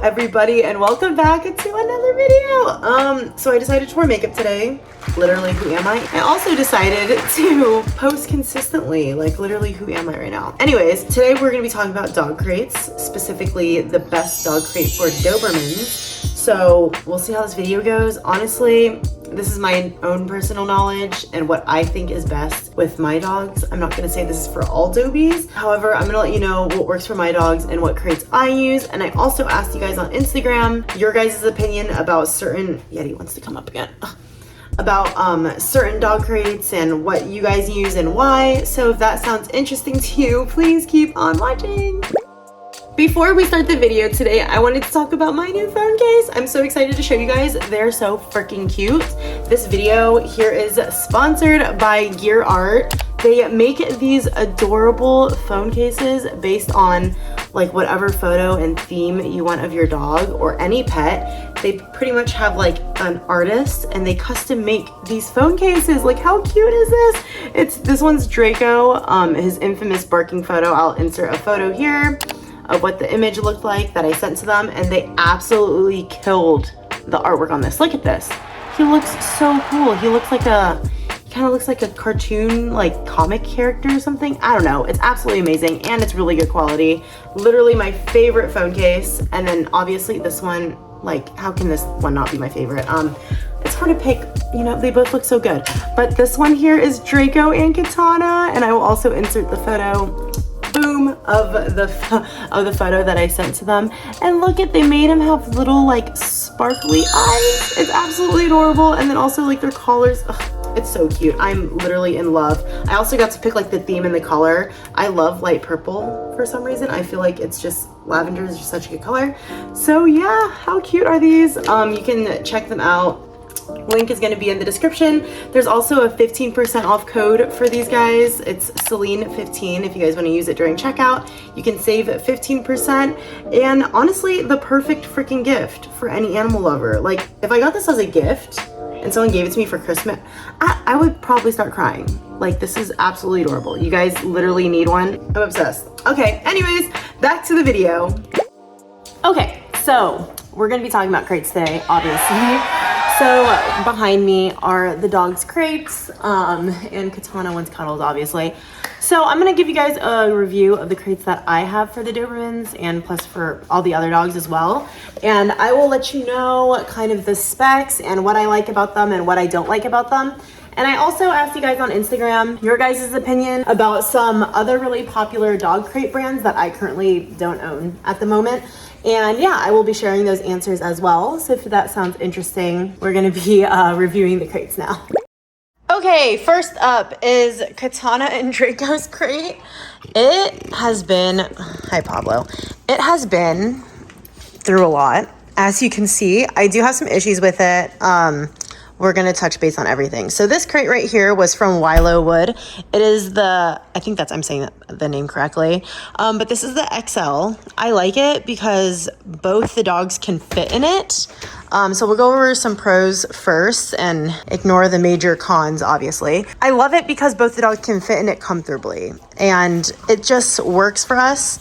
everybody, and welcome back to another video. So I decided to wear makeup today. Literally, who am I? I also decided to post consistently, like literally, who am I right now? Anyways, today we're gonna be talking about dog crates, specifically the best dog crate for Dobermans. So we'll see how this video goes. Honestly, this is my own personal knowledge and what I think is best with my dogs. I'm not gonna say this is for all Dobies. However, I'm gonna let you know what works for my dogs and what crates I use. And I also asked you guys on Instagram your guys' opinion about certain, Yeti wants to come up again. About certain dog crates and what you guys use and why. So if that sounds interesting to you, please keep on watching. Before we start the video today, I wanted to talk about my new phone case. I'm so excited to show you guys. They're so freaking cute. This video here is sponsored by Gear Art. They make these adorable phone cases based on like whatever photo and theme you want of your dog or any pet. They pretty much have like an artist and they custom make these phone cases. Like, how cute is this? This one's Draco, his infamous barking photo. I'll insert a photo here of what the image looked like that I sent to them, and they absolutely killed the artwork on this. Look at this. He looks so cool. He kind of looks like a cartoon, like comic character or something. I don't know. It's absolutely amazing and it's really good quality. Literally my favorite phone case. And then obviously this one, like, how can this one not be my favorite? It's hard to pick, you know, they both look so good. But this one here is Draco and Katana, and I will also insert the photo, boom, of the photo that I sent to them. And look at, they made him have little like sparkly eyes. It's absolutely adorable. And then also like their collars, it's so cute. I'm literally in love. I also got to pick like the theme and the color. I love light purple for some reason. I feel like it's just, lavender is just such a good color. So yeah, how cute are these? You can check them out. Link is going to be in the description. There's also a 15% off code for these guys. It's Celine15 if you guys want to use it during checkout. You can save 15%, and honestly, the perfect freaking gift for any animal lover. Like, if I got this as a gift and someone gave it to me for Christmas, I would probably start crying. Like, this is absolutely adorable. You guys literally need one. I'm obsessed. Okay, anyways, back to the video. Okay, so we're going to be talking about crates today, obviously. So behind me are the dog's crates, and Katana wants cuddles, obviously. So I'm gonna give you guys a review of the crates that I have for the Dobermans and plus for all the other dogs as well. And I will let you know kind of the specs and what I like about them and what I don't like about them. And I also asked you guys on Instagram your guys' opinion about some other really popular dog crate brands that I currently don't own at the moment. And yeah, I will be sharing those answers as well. So if that sounds interesting, we're gonna be reviewing the crates now. Okay, first up is Katana and Draco's crate. It has been, hi Pablo. It has been through a lot. As you can see, I do have some issues with it. We're gonna touch base on everything. So this crate right here was from Wylowood. It is the, I think that's, I'm saying the name correctly, but this is the XL. I like it because both the dogs can fit in it. So we'll go over some pros first and ignore the major cons, obviously. I love it because both the dogs can fit in it comfortably and it just works for us.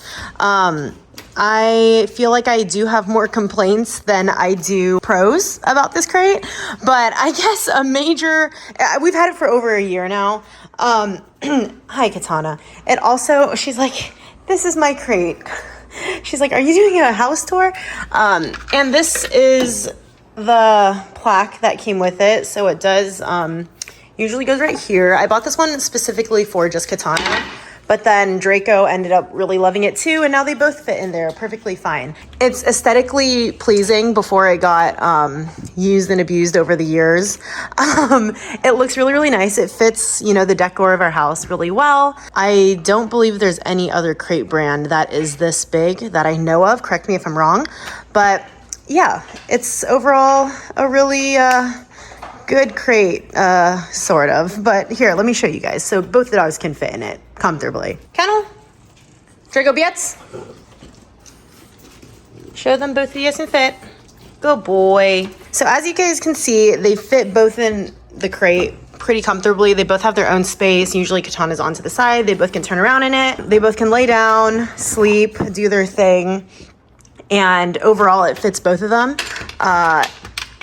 I feel like I do have more complaints than I do pros about this crate, but I guess a major, we've had it for over a year now. Hi, Katana. It also, she's like, this is my crate. She's like, are you doing a house tour? And this is the plaque that came with it. So it does, usually goes right here. I bought this one specifically for just Katana. But then Draco ended up really loving it too, and now they both fit in there perfectly fine. It's aesthetically pleasing before it got used and abused over the years. It looks really, really nice. It fits, you know, the decor of our house really well. I don't believe there's any other crate brand that is this big that I know of. Correct me if I'm wrong. But yeah, it's overall a really good crate, sort of. But here, let me show you guys. So both the dogs can fit in it comfortably. Kennel, Draco Bietz. Show them both of you can fit. Good boy. So as you guys can see, they fit both in the crate pretty comfortably. They both have their own space. Usually Katana's onto the side. They both can turn around in it. They both can lay down, sleep, do their thing. and overall it fits both of them.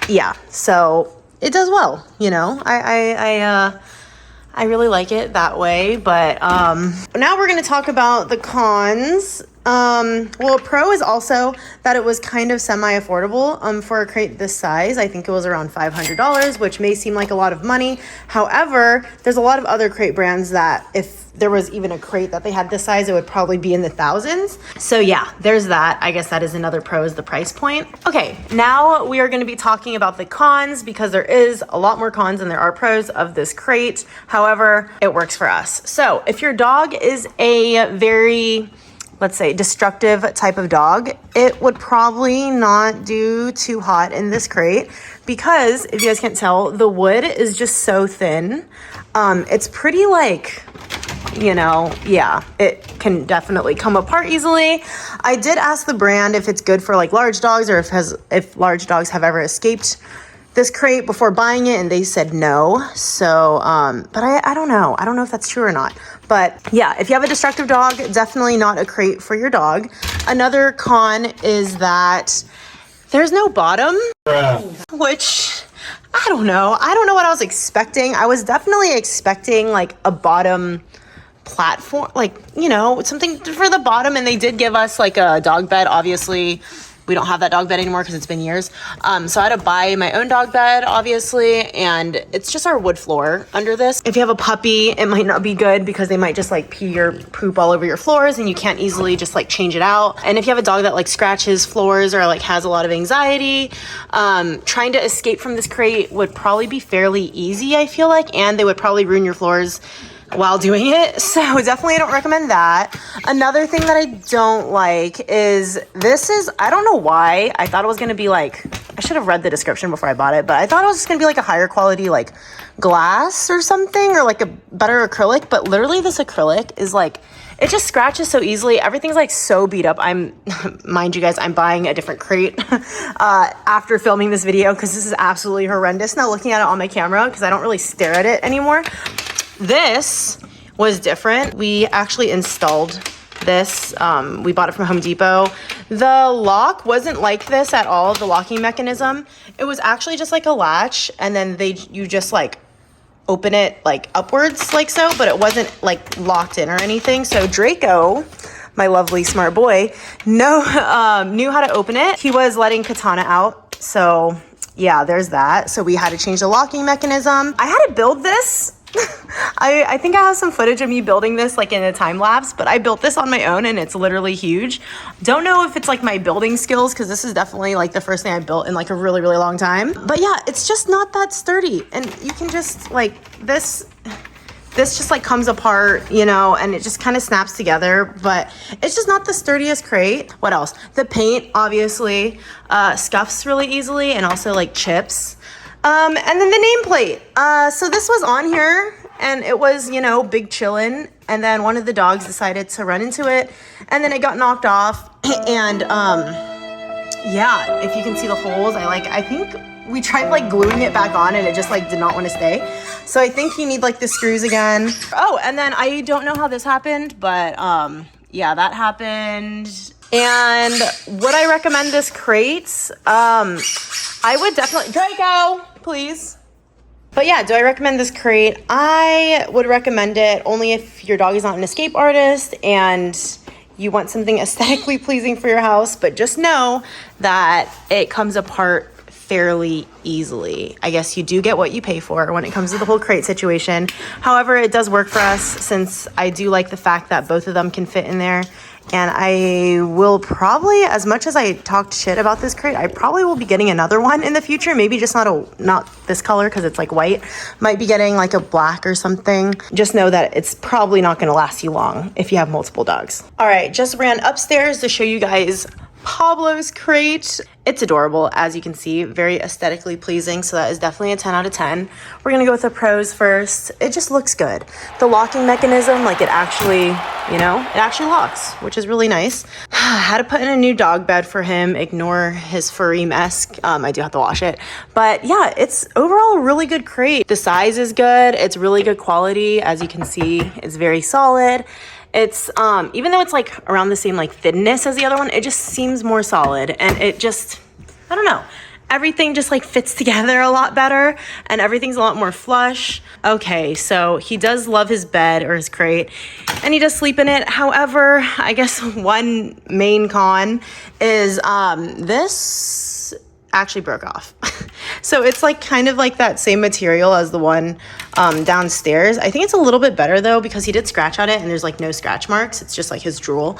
Yeah, so it does well, you know. I really like it that way. But now we're going to talk about the cons. Well, a pro is also that it was kind of semi-affordable for a crate this size. I think it was around $500, which may seem like a lot of money. However, there's a lot of other crate brands that if there was even a crate that they had this size, it would probably be in the thousands. So yeah, there's that. I guess that is another pro, is the price point. Okay, now we are going to be talking about the cons, because there is a lot more cons than there are pros of this crate. However, it works for us. So if your dog is a very, let's say, destructive type of dog, it would probably not do too hot in this crate, because if you guys can't tell, the wood is just so thin. It's pretty, like, you know, yeah, it can definitely come apart easily. I did ask the brand if it's good for like large dogs, or if large dogs have ever escaped this crate before buying it, and they said no. So but I don't know if that's true or not. But yeah, if you have a destructive dog, definitely not a crate for your dog. Another con is that there's no bottom, which I don't know what I was expecting. I was definitely expecting like a bottom platform, like, you know, something for the bottom, and they did give us like a dog bed. Obviously we don't have that dog bed anymore because it's been years, so I had to buy my own dog bed, obviously, and it's just our wood floor under this. If you have a puppy, it might not be good because they might just like pee or poop all over your floors, and you can't easily just like change it out. And if you have a dog that like scratches floors or like has a lot of anxiety, trying to escape from this crate would probably be fairly easy, I feel like, and they would probably ruin your floors while doing it. So definitely I don't recommend that. Another thing that I don't like is I don't know why I thought it was going to be like, I should have read the description before I bought it, but I thought it was just going to be like a higher quality like glass or something, or like a better acrylic. But literally this acrylic is like, it just scratches so easily. Everything's like so beat up. Mind you guys, I'm buying a different crate after filming this video, because this is absolutely horrendous now looking at it on my camera, because I don't really stare at it anymore. This was different. We actually installed this. We bought it from Home Depot. The lock wasn't like this at all, the locking mechanism. It was actually just like a latch, and then you just like open it like upwards like so, but it wasn't like locked in or anything. So Draco, my lovely smart boy, knew how to open it. He was letting Katana out, so yeah, there's that. So we had to change the locking mechanism. I had to build this. I think I have some footage of me building this like in a time lapse, but I built this on my own, and it's literally huge. Don't know if it's like my building skills, because this is definitely like the first thing I built in like a really, really long time. But yeah, it's just not that sturdy, and you can just like this just like comes apart, you know, and it just kind of snaps together, but it's just not the sturdiest crate. What else? The paint obviously scuffs really easily, and also like chips. And then the nameplate. So this was on here, and it was, you know, big chillin', and then one of the dogs decided to run into it, and then it got knocked off. And yeah, if you can see the holes, I think we tried like gluing it back on, and it just like did not want to stay. So I think you need like the screws again. Oh, and then I don't know how this happened, but yeah, that happened. And would I recommend this crate? I would definitely, Draco, please. But yeah, do I recommend this crate? I would recommend it only if your dog is not an escape artist and you want something aesthetically pleasing for your house. But just know that it comes apart fairly easily. I guess you do get what you pay for when it comes to the whole crate situation. However, it does work for us, since I do like the fact that both of them can fit in there. And I will probably, as much as I talked shit about this crate, I probably will be getting another one in the future. Maybe just not this color, because it's like white. Might be getting like a black or something. Just know that it's probably not going to last you long if you have multiple dogs. All right, just ran upstairs to show you guys Pablo's crate. It's adorable, as you can see, very aesthetically pleasing, so that is definitely a 10 out of 10. We're gonna go with the pros first. It just looks good. The locking mechanism, like it actually, you know, it actually locks, which is really nice. Had to put in a new dog bed for him. Ignore his furry mess. I do have to wash it. But yeah, it's overall a really good crate. The size is good. It's really good quality. As you can see, it's very solid. It's, even though it's like around the same like thinness as the other one, it just seems more solid, and it just, I don't know. Everything just like fits together a lot better, and everything's a lot more flush. Okay, so he does love his bed or his crate, and he does sleep in it. However, I guess one main con is this actually broke off. So it's like kind of like that same material as the one downstairs. I think it's a little bit better though, because he did scratch on it and there's like no scratch marks. It's just like his drool.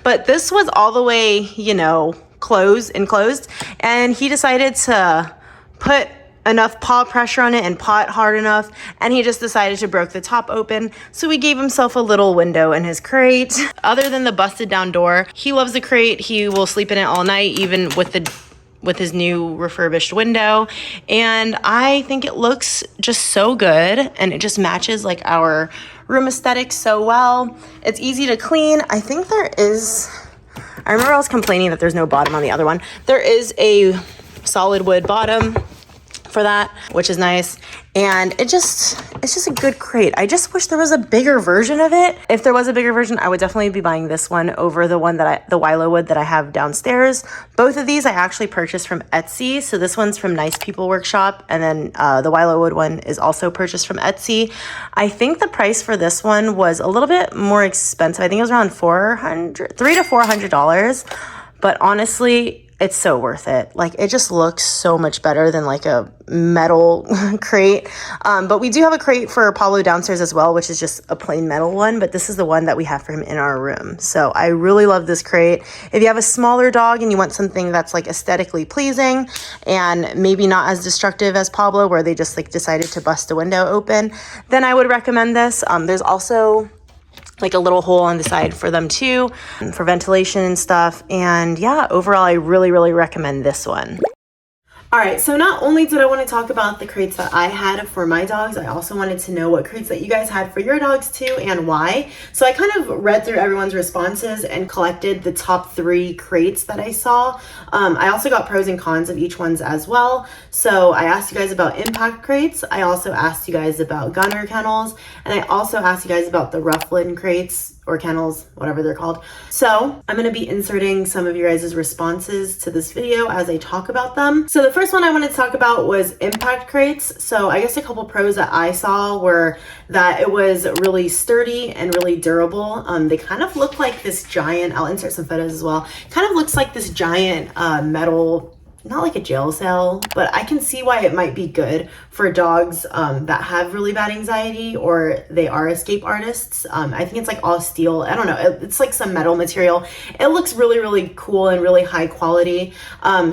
But this was all the way, you know, enclosed, and he decided to put enough paw pressure on it and paw it hard enough, and he just decided to break the top open. So we gave himself a little window in his crate. Other than the busted down door, he loves the crate. He will sleep in it all night, even with his new refurbished window, and I think it looks just so good, and it just matches like our room aesthetic so well. It's easy to clean. I think there is, I remember I was complaining that there's no bottom on the other one. There is a solid wood bottom for that, which is nice. And it's just a good crate. I just wish there was a bigger version of it. If there was a bigger version, I would definitely be buying this one over the one that the Wylowood that I have downstairs. Both of these I actually purchased from Etsy. So this one's from Nice People Workshop, and then the Wylowood one is also purchased from Etsy. I think the price for this one was a little bit more expensive. I think it was around $300 to $400, but honestly, it's so worth it. Like, it just looks so much better than like a metal crate. But we do have a crate for Pablo downstairs as well, which is just a plain metal one, but this is the one that we have for him in our room. So I really love this crate. If you have a smaller dog and you want something that's like aesthetically pleasing and maybe not as destructive as Pablo, where they just like decided to bust a window open, then I would recommend this. There's also like a little hole on the side for them too, for ventilation and stuff. And yeah, overall, I really, really recommend this one. All right, so not only did I want to talk about the crates that I had for my dogs, I also wanted to know what crates that you guys had for your dogs too, and why. So I kind of read through everyone's responses and collected the top 3 crates that I saw. I also got pros and cons of each one's as well. So I asked you guys about impact crates. I also asked you guys about gunner kennels, and I also asked you guys about the Roughland crates, or kennels, whatever they're called. So I'm gonna be inserting some of your guys' responses to this video as I talk about them. So the first one I wanted to talk about was impact crates. So I guess a couple pros that I saw were that it was really sturdy and really durable. They kind of look like this giant, I'll insert some photos as well, kind of looks like this giant metal, not like a jail cell, but I can see why it might be good for dogs that have really bad anxiety, or they are escape artists. I think it's like all steel. I don't know. It's like some metal material. It looks really, really cool and really high quality.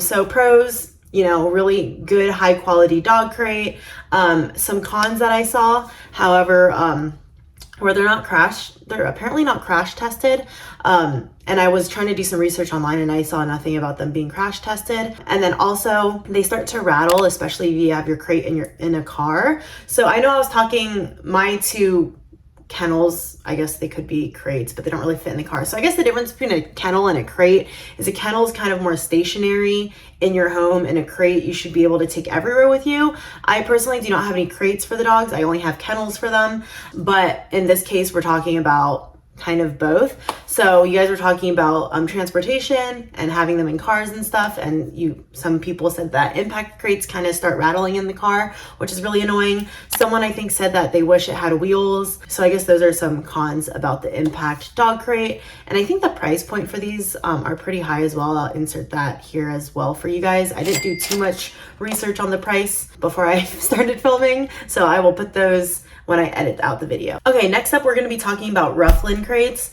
So pros, you know, really good high quality dog crate. Some cons that I saw, however, where they're apparently not crash tested. And I was trying to do some research online and I saw nothing about them being crash tested. And then also they start to rattle, especially if you have your crate in a car. So I know I was talking my 2 kennels, I guess they could be crates, but they don't really fit in the car. So I guess the difference between a kennel and a crate is a kennel is kind of more stationary in your home, and a crate you should be able to take everywhere with you. I personally do not have any crates for the dogs. I only have kennels for them. But in this case, we're talking about kind of both. So you guys were talking about transportation and having them in cars and stuff, and some people said that impact crates kind of start rattling in the car, which is really annoying. Someone I think said that they wish it had wheels. So I guess those are some cons about the impact dog crate. And I think the price point for these are pretty high as well. I'll insert that here as well for you guys. I didn't do too much research on the price before I started filming, so I will put those when I edit out the video. Okay, next up, we're gonna be talking about Roughland crates.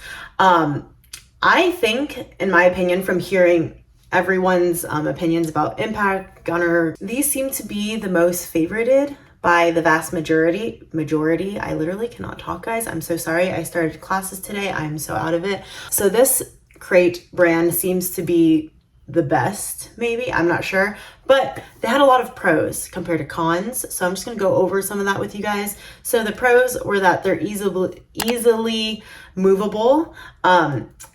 I think, in my opinion, from hearing everyone's opinions about impact, gunner, these seem to be the most favorited by the vast majority. I literally cannot talk, guys. I'm so sorry. I started classes today. I'm so out of it. So this crate brand seems to be the best, maybe, I'm not sure, but they had a lot of pros compared to cons, so I'm just gonna go over some of that with you guys. So the pros were that they're easily movable.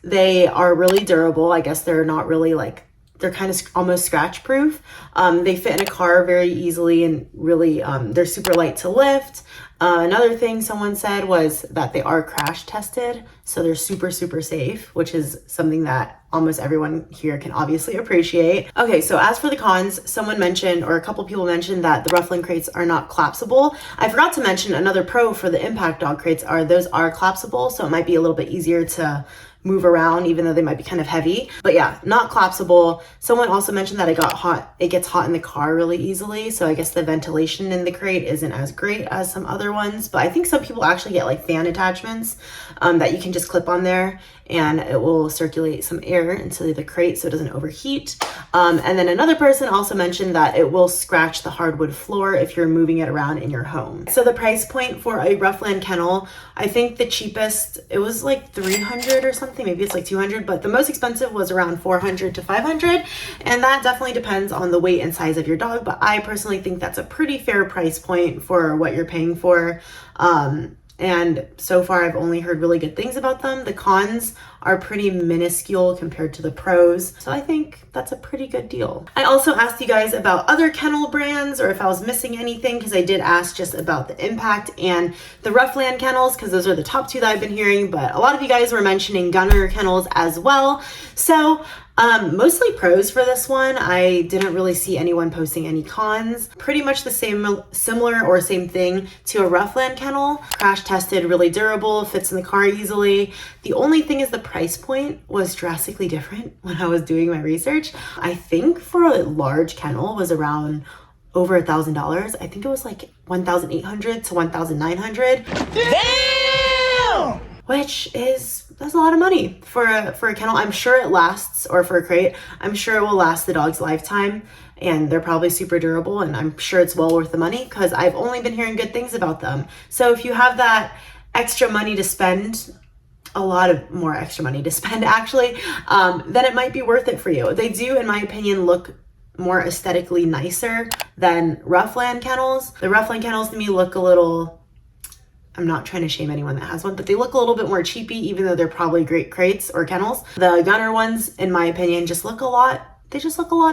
They are really durable. I guess they're not really like they're kind of almost scratch proof. They fit in a car very easily and really, they're super light to lift. Another thing someone said was that they are crash tested, so they're super, super safe, which is something that almost everyone here can obviously appreciate. Okay, so as for the cons, someone mentioned, or a couple people mentioned, that the Roughland crates are not collapsible. I forgot to mention another pro for the impact dog crates are those are collapsible, so it might be a little bit easier to move around, even though they might be kind of heavy. But yeah, not collapsible. Someone also mentioned that it gets hot in the car really easily, so I guess the ventilation in the crate isn't as great as some other ones. But I think some people actually get like fan attachments that you can just clip on there, and it will circulate some air into the crate so it doesn't overheat. And then another person also mentioned that it will scratch the hardwood floor if you're moving it around in your home. So the price point for a Roughland kennel, I think the cheapest, it was like 300 or something, maybe it's like 200, but the most expensive was around 400 to 500. And that definitely depends on the weight and size of your dog, but I personally think that's a pretty fair price point for what you're paying for. And so far I've only heard really good things about them. The cons are pretty minuscule compared to the pros, so I think that's a pretty good deal. I also asked you guys about other kennel brands or if I was missing anything, because I did ask just about the Impact and the Roughland kennels, because those are the top two that I've been hearing, but a lot of you guys were mentioning Gunner kennels as well. So mostly pros for this one. I didn't really see anyone posting any cons. Pretty much the similar or same thing to a Roughland kennel. Crash tested, really durable, fits in the car easily. The only thing is the price point was drastically different when I was doing my research. I think for a large kennel was around over $1,000. I think it was like 1,800 to 1,900. Damn! Which that's a lot of money for a kennel. I'm sure it lasts, or for a crate, I'm sure it will last the dog's lifetime, and they're probably super durable, and I'm sure it's well worth the money because I've only been hearing good things about them. So if you have that extra money to spend, a lot of more extra money to spend actually, then it might be worth it for you. They do, in my opinion, look more aesthetically nicer than Roughland kennels. The Roughland kennels to me look a little, I'm not trying to shame anyone that has one, but they look a little bit more cheapy, even though they're probably great crates or kennels. The Gunner ones, in my opinion, just look a lot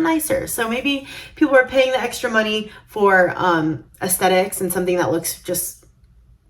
nicer. So maybe people are paying the extra money for aesthetics and something that looks just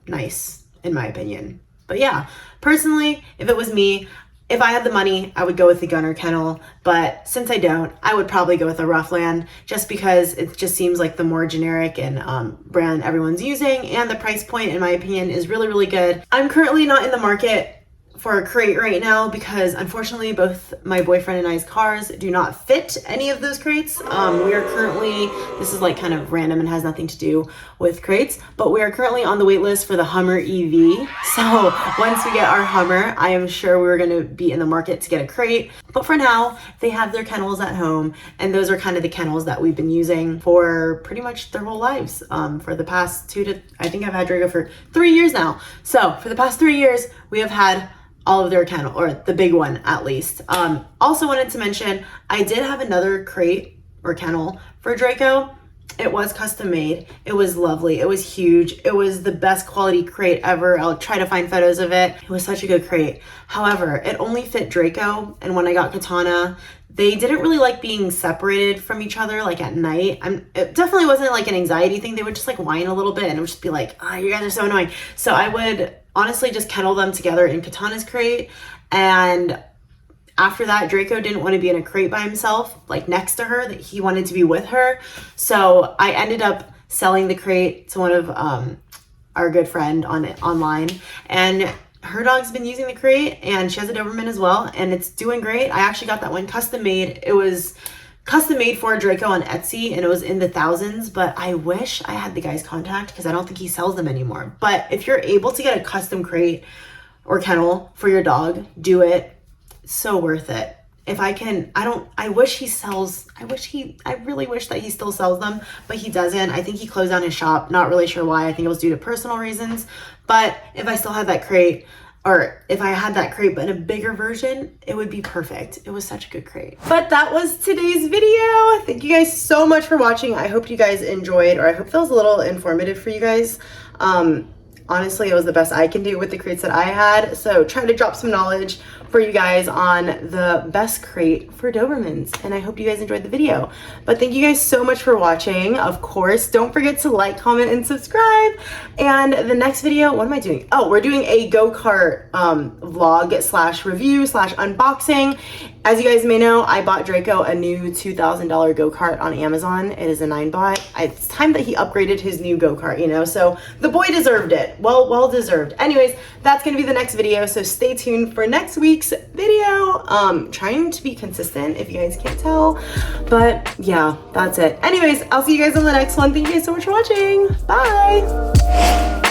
nice, in my opinion. But yeah, personally, if it was me, if I had the money, I would go with the Gunner kennel, but since I don't, I would probably go with a Roughland, just because it just seems like the more generic and brand everyone's using, and the price point, in my opinion, is really, really good. I'm currently not in the market for a crate right now because unfortunately both my boyfriend and I's cars do not fit any of those crates. We are currently, this is like kind of random and has nothing to do with crates, but we are currently on the wait list for the Hummer EV. So once we get our Hummer, I am sure we're going to be in the market to get a crate. But for now, they have their kennels at home, and those are kind of the kennels that we've been using for pretty much their whole lives. For the past I think I've had Draco for 3 years now. So for the past 3 years, we have had all of their kennel, or the big one at least. Also wanted to mention, I did have another crate or kennel for Draco. It was custom made. It was lovely. It was huge. It was the best quality crate ever. I'll try to find photos of it. It was such a good crate. However, it only fit Draco, and when I got Katana, they didn't really like being separated from each other like at night. It definitely wasn't like an anxiety thing. They would just like whine a little bit, and it would just be like, oh, you guys are so annoying. So I would honestly just kennel them together in Katana's crate, and after that, Draco didn't want to be in a crate by himself, like next to her, that he wanted to be with her. So I ended up selling the crate to one of our good friend online, and her dog's been using the crate, and she has a Doberman as well, and it's doing great. I actually got that one custom made. It was custom made for Draco on Etsy, and it was in the thousands, but I wish I had the guy's contact because I don't think he sells them anymore. But if you're able to get a custom crate or kennel for your dog, do it. It's so worth it. If I can, I really wish that he still sells them, but he doesn't. I think he closed down his shop. Not really sure why. I think it was due to personal reasons. But if I still had that crate, or if I had that crate but in a bigger version, it would be perfect. It was such a good crate. But that was today's video. Thank you guys so much for watching. I hope you guys enjoyed, or I hope that was a little informative for you guys. Honestly, it was the best I can do with the crates that I had. So try to drop some knowledge for you guys on the best crate for Dobermans, and I hope you guys enjoyed the video. But thank you guys so much for watching. Of course, don't forget to like, comment, and subscribe. And the next video, what am I doing? Oh, we're doing a go-kart vlog slash review slash unboxing. As you guys may know, I bought Draco a new $2,000 go-kart on Amazon. It is a 9-bot. It's time that he upgraded his new go-kart, you know, so the boy deserved it. Well deserved. Anyways, that's gonna be the next video, so stay tuned for next week's video. Trying to be consistent if you guys can't tell, but yeah, that's it. Anyways, I'll see you guys on the next one. Thank you guys so much for watching. Bye.